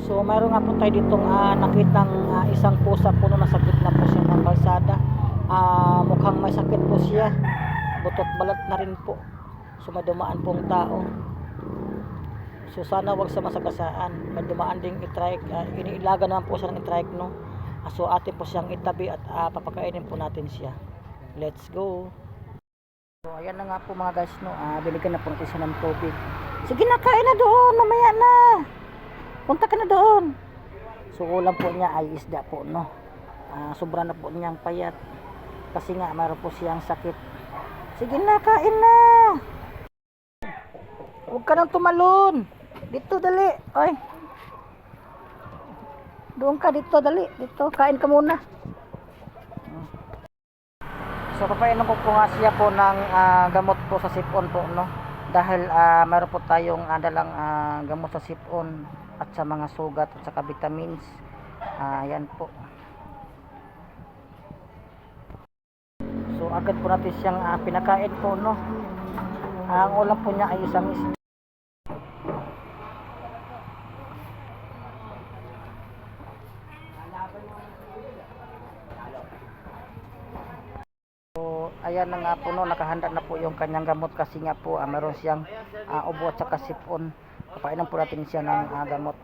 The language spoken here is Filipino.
So mayroon nga po tayo ditong nakitang isang pusa po na nasa gitna po siya ng kalsada. Mukhang may sakit po siya. Butot balat na rin po. So may dumaan pong tao. So sana wag sa masagasaan. May dumaan ding i-trike. Iniilaga naman po siya ng i-trike, no. So atin po siyang itabi at papakainin po natin siya. Let's go. So ayan na nga po mga guys, no. Binigyan na po natin siya ng tubig. Sige na, kain na doon. Mamaya na. Punta ka na doon. So ulam po niya ay isda po, no. Sobra na po niyang payat. Kasi nga mayroon po siyang sakit. Sige na, kain na. Huwag ka nang tumalon. Dito, dali. Oy. Doon ka, dito, dali. Dito, kain ka muna. So papainom ko po nga siya po ng gamot po sa sipon po, no. Dahil mayroon po tayong dalang gamot sa sipon at sa mga sugat at saka vitamins. Yan po. So agad po natin siyang pinakain po, no. Ang ulam po niya ay isang isda. So ayan na nga po, no, nakahanda na po yung kanyang gamot kasi nga po meron siyang ubo at saka sipon. Papainom po natin siya ng gamot.